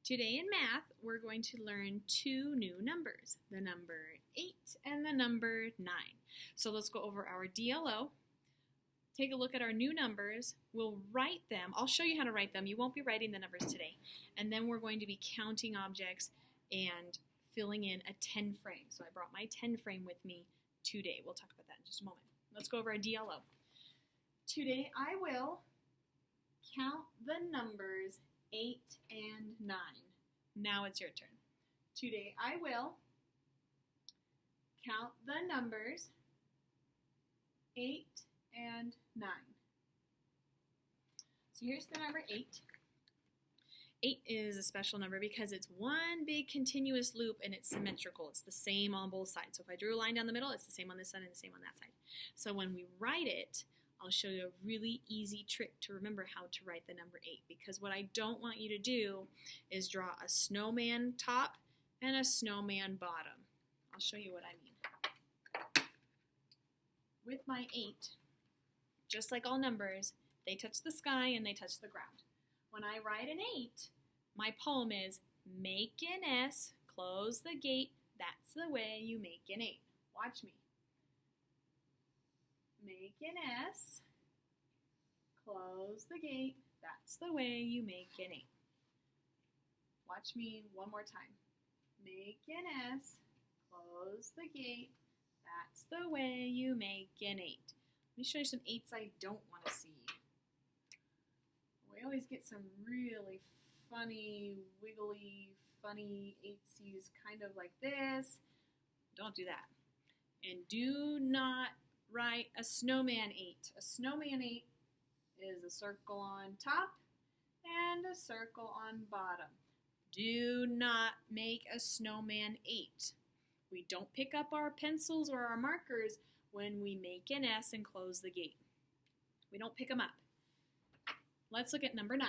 Today in math, we're going to learn two new numbers, the number 8 and the number 9. So let's go over our DLO. Take a look at our new numbers. We'll write them. I'll show you how to write them. You won't be writing the numbers today. And then we're going to be counting objects and filling in a 10 frame. So I brought my 10 frame with me today. We'll talk about that in just a moment. Let's go over our DLO. Today I will count the numbers 8 and 9. Now it's your turn. Today I will count the numbers 8 and 9. So here's the number 8. 8 is a special number because it's one big continuous loop and it's symmetrical. It's the same on both sides. So if I drew a line down the middle, it's the same on this side and the same on that side. So when we write it, I'll show you a really easy trick to remember how to write the number 8, because what I don't want you to do is draw a snowman top and a snowman bottom. I'll show you what I mean. With my 8, just like all numbers, they touch the sky and they touch the ground. When I write an 8, my poem is make an S, close the gate, that's the way you make an 8. Watch me. Make an S, close the gate, that's the way you make an 8. Watch me one more time. Make an S, close the gate, that's the way you make an 8. Let me show you some 8s I don't want to see. We always get some really funny, wiggly, funny 8s kind of like this. Don't do that. And do not write a snowman 8. A snowman 8 is a circle on top and a circle on bottom. Do not make a snowman 8. We don't pick up our pencils or our markers when we make an S and close the gate. We don't pick them up. Let's look at number 9.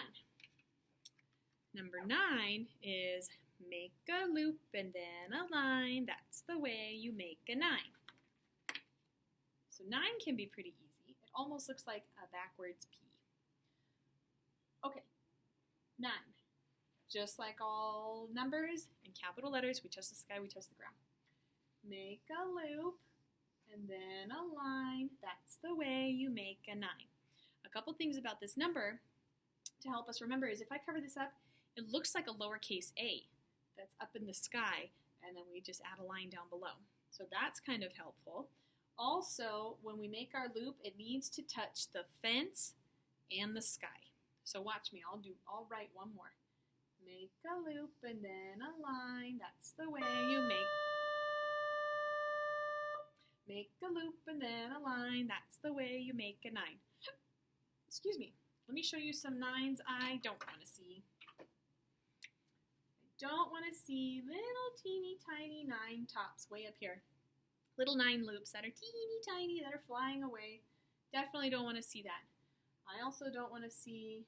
Number 9 is make a loop and then a line. That's the way you make a 9. So 9 can be pretty easy. It almost looks like a backwards P. Okay, 9. Just like all numbers in capital letters, we touch the sky, we touch the ground. Make a loop and then a line. That's the way you make a 9. A couple things about this number to help us remember is if I cover this up, it looks like a lowercase a that's up in the sky, and then we just add a line down below. So that's kind of helpful. Also, when we make our loop, it needs to touch the fence and the sky. So watch me, I'll write one more. Make a loop and then a line, that's the way you make a loop and then a line, that's the way you make a 9. Excuse me, let me show you some 9s I don't want to see. I don't want to see little teeny tiny 9 tops way up here. Little 9 loops that are teeny tiny, that are flying away. Definitely don't want to see that. I also don't want to see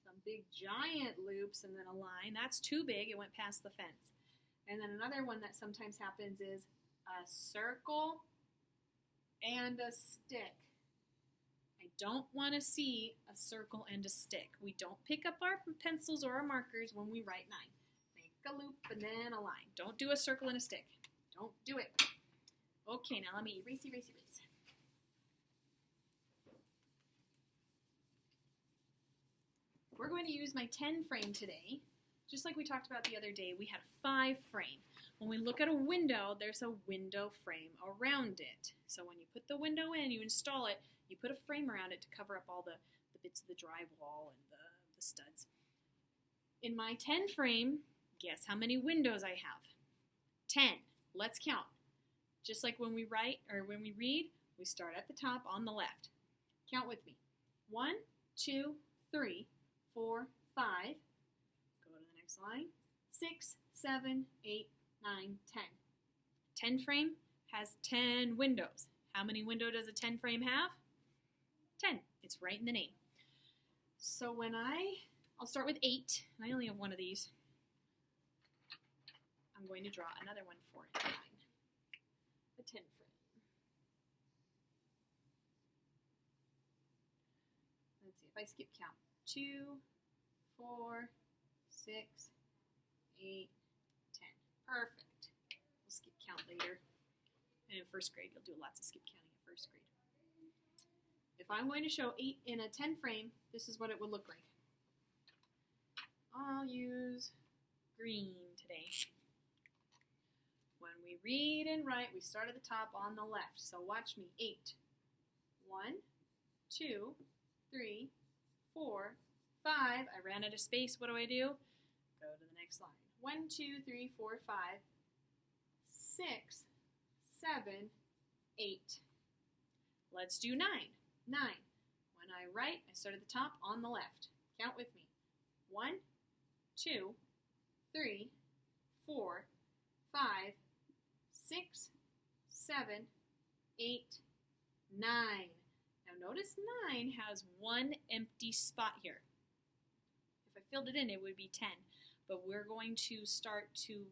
some big giant loops and then a line. That's too big, it went past the fence. And then another one that sometimes happens is a circle and a stick. I don't want to see a circle and a stick. We don't pick up our pencils or our markers when we write 9. Make a loop and then a line. Don't do a circle and a stick. Don't do it. Okay, now let me erase. We're going to use my 10 frame today. Just like we talked about the other day, we had a 5 frame. When we look at a window, there's a window frame around it. So when you put the window in, you install it, you put a frame around it to cover up all the bits of the drywall and the studs. In my 10 frame, guess how many windows I have? 10. Let's count. Just like when we write or when we read, we start at the top on the left. Count with me. 1, 2, 3, 4, 5. Go to the next line. 6, 7, 8, 9, 10. 10 frame has 10 windows. How many windows does a 10 frame have? 10. It's right in the name. So when I'll start with 8, and I only have one of these. I'm going to draw another one for 9. A 10 frame. Let's see if I skip count. 2, 4, 6, 8, 10. Perfect. We'll skip count later. And in first grade, you'll do lots of skip counting in first grade. If I'm going to show 8 in a 10 frame, this is what it would look like. I'll use green today. When we read and write, we start at the top on the left. So watch me. 8. 1, 2, 3, 4, 5. I ran out of space. What do? Go to the next line. 1, 2, 3, 4, 5, 6, 7, 8. Let's do 9. 9. When I write, I start at the top on the left. Count with me. 1, 2, 3, 4, 5, 6, 7, 8, 9. Now notice 9 has one empty spot here. If I filled it in, it would be 10. But we're going to start to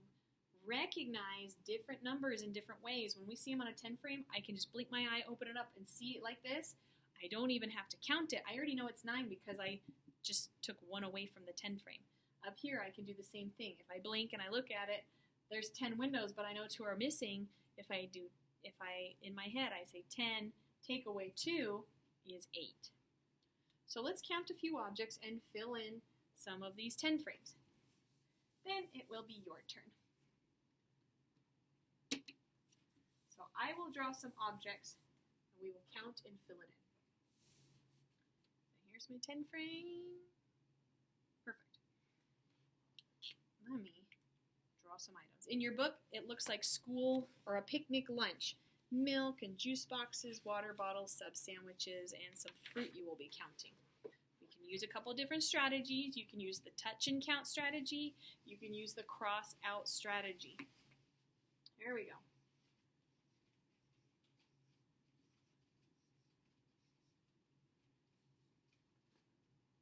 recognize different numbers in different ways. When we see them on a 10 frame, I can just blink my eye, open it up, and see it like this. I don't even have to count it. I already know it's 9 because I just took 1 away from the 10 frame. Up here, I can do the same thing. If I blink and I look at it, there's 10 windows, but I know 2 are missing. If in my head, I say 10, take away 2 is 8. So let's count a few objects and fill in some of these 10 frames. Then it will be your turn. So I will draw some objects, and we will count and fill it in. So here's my 10 frame. Perfect. Let me draw some items. In your book, it looks like school or a picnic lunch. Milk and juice boxes, water bottles, sub sandwiches, and some fruit you will be counting. We can use a couple different strategies. You can use the touch and count strategy. You can use the cross out strategy. There we go.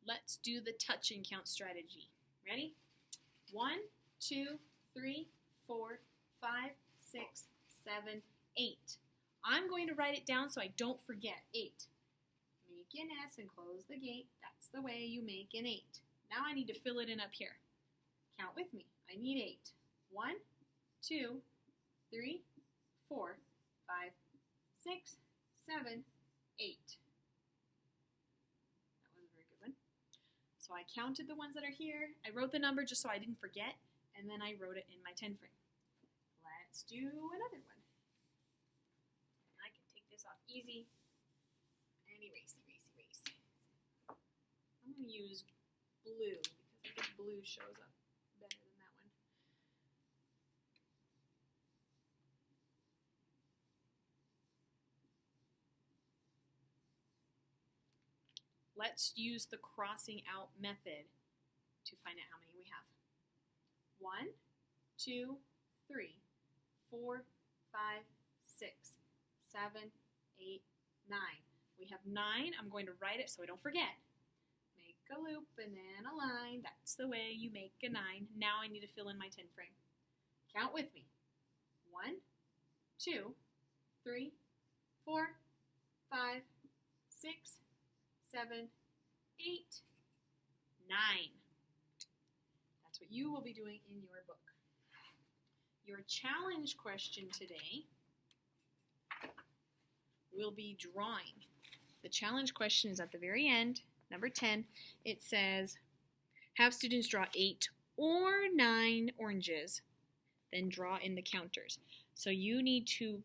Let's do the touch and count strategy. Ready? 1, 2, 3, 4, 5, 6, 7, 8. I'm going to write it down so I don't forget. 8. Make an S and close the gate. That's the way you make an 8. Now I need to fill it in up here. Count with me. I need 8. 1, 2, 3, 4, 5, 6, 7, 8. That was a very good one. So I counted the ones that are here. I wrote the number just so I didn't forget, and then I wrote it in my 10 frame. Let's do another one. I can take this off easy and erase, erase, erase. I'm going to use blue because I think blue shows up better than that one. Let's use the crossing out method to find out how many we have. 1, 2, 3, 4, 5, 6, 7, 8, 9. We have 9. I'm going to write it so I don't forget. Make a loop and then a line. That's the way you make a 9. Now I need to fill in my 10 frame. Count with me. 1, 2, 3, 4, 5, 6, 7, 8, 9. That's what you will be doing in your book. Your challenge question today will be drawing. The challenge question is at the very end, number 10. It says, have students draw 8 or 9 oranges, then draw in the counters. So you need to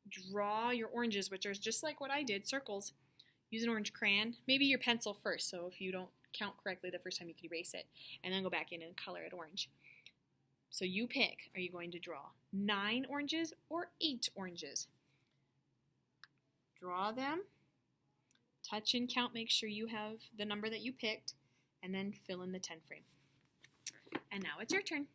draw your oranges, which are just like what I did, circles. Use an orange crayon, maybe your pencil first, so if you don't count correctly the first time you can erase it, and then go back in and color it orange. So you pick, are you going to draw 9 oranges or 8 oranges? Draw them, touch and count, make sure you have the number that you picked, and then fill in the 10 frame. And now it's your turn.